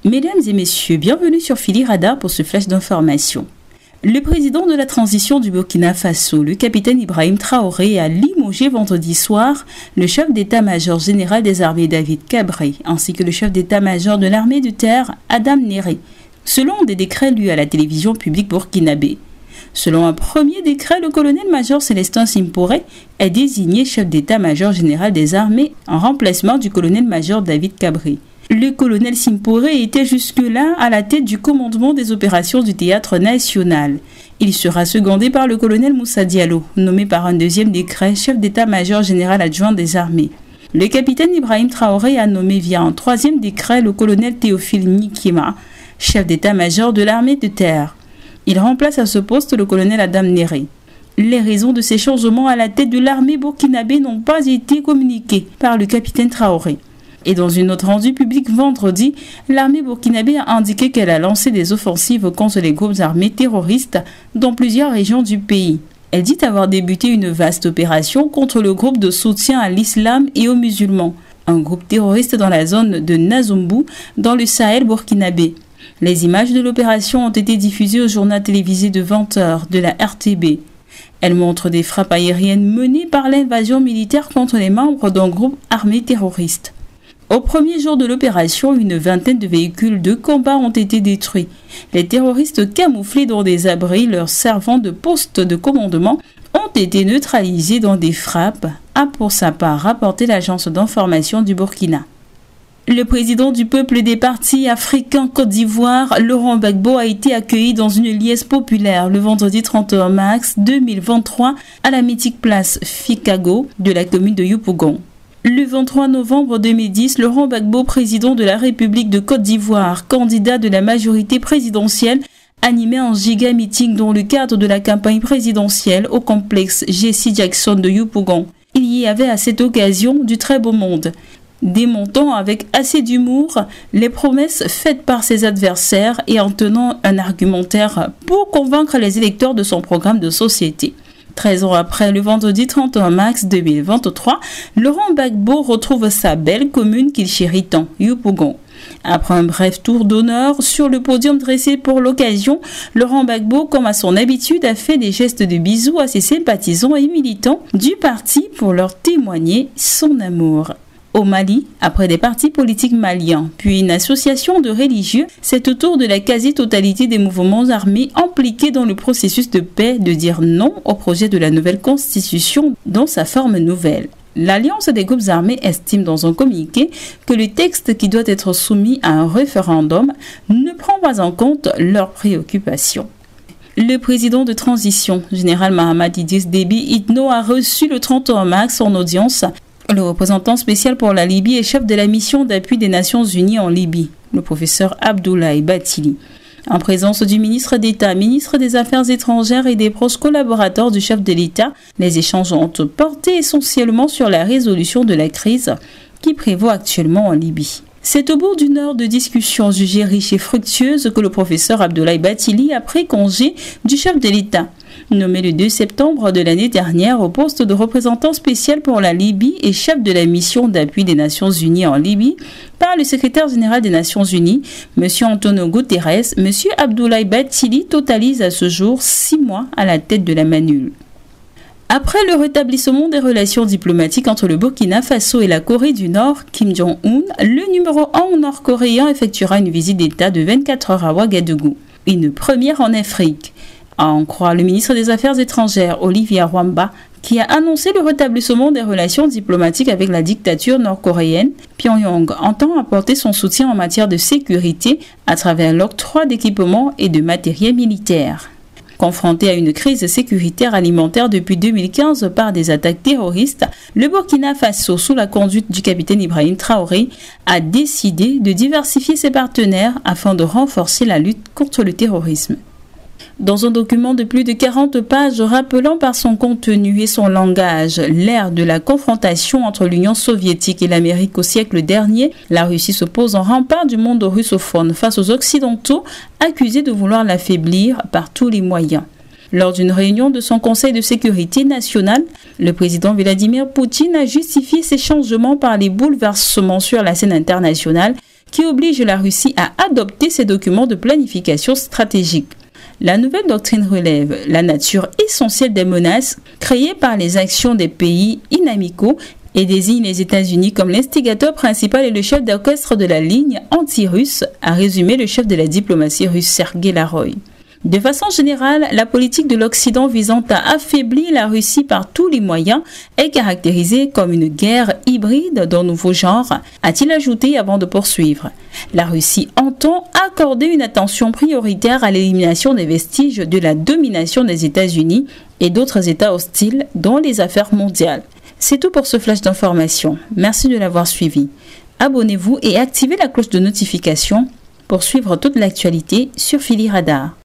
Mesdames et messieurs, bienvenue sur Fili Radar pour ce flash d'information. Le président de la transition du Burkina Faso, le capitaine Ibrahim Traoré, a limogé vendredi soir le chef d'état-major général des armées David Cabré, ainsi que le chef d'état-major de l'armée de terre Adam Néré, selon des décrets lus à la télévision publique burkinabé. Selon un premier décret, le colonel-major Célestin Simporé est désigné chef d'état-major général des armées en remplacement du colonel-major David Cabré. Le colonel Simporé était jusque-là à la tête du commandement des opérations du théâtre national. Il sera secondé par le colonel Moussa Diallo, nommé par un deuxième décret chef d'état-major général adjoint des armées. Le capitaine Ibrahim Traoré a nommé via un troisième décret le colonel Théophile Nikima, chef d'état-major de l'armée de terre. Il remplace à ce poste le colonel Adam Néré. Les raisons de ces changements à la tête de l'armée burkinabé n'ont pas été communiquées par le capitaine Traoré. Et dans une note rendue publique vendredi, l'armée burkinabé a indiqué qu'elle a lancé des offensives contre les groupes armés terroristes dans plusieurs régions du pays. Elle dit avoir débuté une vaste opération contre le groupe de soutien à l'islam et aux musulmans, un groupe terroriste dans la zone de Nazumbu, dans le Sahel burkinabé. Les images de l'opération ont été diffusées au journal télévisé de 20h de la RTB. Elles montrent des frappes aériennes menées par l'invasion militaire contre les membres d'un groupe armé terroriste. Au premier jour de l'opération, une vingtaine de véhicules de combat ont été détruits. Les terroristes camouflés dans des abris leur servant de poste de commandement ont été neutralisés dans des frappes, a pour sa part rapporté l'agence d'information du Burkina. Le président du peuple des partis africains Côte d'Ivoire, Laurent Gbagbo, a été accueilli dans une liesse populaire le vendredi 31 mars 2023 à la mythique place Fikago de la commune de Yopougon. Le 23 novembre 2010, Laurent Gbagbo, président de la République de Côte d'Ivoire, candidat de la majorité présidentielle, animait un giga meeting dans le cadre de la campagne présidentielle au complexe Jesse Jackson de Yopougon. Il y avait à cette occasion du très beau monde, démontant avec assez d'humour les promesses faites par ses adversaires et en tenant un argumentaire pour convaincre les électeurs de son programme de société. 13 ans après, le vendredi 31 mars 2023, Laurent Gbagbo retrouve sa belle commune qu'il chérit tant, Yopougon. Après un bref tour d'honneur sur le podium dressé pour l'occasion, Laurent Gbagbo, comme à son habitude, a fait des gestes de bisous à ses sympathisants et militants du parti pour leur témoigner son amour. Au Mali, après des partis politiques maliens, puis une association de religieux, c'est au tour de la quasi-totalité des mouvements armés impliqués dans le processus de paix de dire non au projet de la nouvelle constitution dans sa forme nouvelle. L'Alliance des groupes armés estime dans un communiqué que le texte qui doit être soumis à un référendum ne prend pas en compte leurs préoccupations. Le président de transition, général Mahamat Idriss Déby Itno, a reçu le 31 mars en audience le représentant spécial pour la Libye et chef de la mission d'appui des Nations Unies en Libye, le professeur Abdoulaye Bathily. En présence du ministre d'État, ministre des Affaires étrangères et des proches collaborateurs du chef de l'État, les échanges ont porté essentiellement sur la résolution de la crise qui prévaut actuellement en Libye. C'est au bout d'une heure de discussion jugée riche et fructueuse que le professeur Abdoulaye Bathily a pris congé du chef de l'État, nommé le 2 septembre de l'année dernière au poste de représentant spécial pour la Libye et chef de la mission d'appui des Nations Unies en Libye par le secrétaire général des Nations Unies, M. Antonio Guterres. M. Abdoulaye Bathily totalise à ce jour 6 mois à la tête de la MANUL. Après le rétablissement des relations diplomatiques entre le Burkina Faso et la Corée du Nord, Kim Jong-un, le numéro 1 nord-coréen, effectuera une visite d'État de 24 heures à Ouagadougou, une première en Afrique. À en croire le ministre des Affaires étrangères, Olivier Rwamba, qui a annoncé le rétablissement des relations diplomatiques avec la dictature nord-coréenne, Pyongyang entend apporter son soutien en matière de sécurité à travers l'octroi d'équipements et de matériel militaire. Confronté à une crise sécuritaire alimentaire depuis 2015 par des attaques terroristes, le Burkina Faso, sous la conduite du capitaine Ibrahim Traoré, a décidé de diversifier ses partenaires afin de renforcer la lutte contre le terrorisme. Dans un document de plus de 40 pages rappelant par son contenu et son langage l'ère de la confrontation entre l'Union soviétique et l'Amérique au siècle dernier, la Russie se pose en rempart du monde russophone face aux Occidentaux accusés de vouloir l'affaiblir par tous les moyens. Lors d'une réunion de son Conseil de sécurité nationale, le président Vladimir Poutine a justifié ces changements par les bouleversements sur la scène internationale qui oblige la Russie à adopter ces documents de planification stratégique. La nouvelle doctrine relève la nature essentielle des menaces créées par les actions des pays inamicaux et désigne les États-Unis comme l'instigateur principal et le chef d'orchestre de la ligne anti-russe, a résumé le chef de la diplomatie russe Sergei Lavrov. De façon générale, la politique de l'Occident visant à affaiblir la Russie par tous les moyens est caractérisée comme une guerre hybride d'un nouveau genre, a-t-il ajouté avant de poursuivre. La Russie entend accorder une attention prioritaire à l'élimination des vestiges de la domination des États-Unis et d'autres États hostiles dans les affaires mondiales. C'est tout pour ce flash d'information. Merci de l'avoir suivi. Abonnez-vous et activez la cloche de notification pour suivre toute l'actualité sur Philly Radar.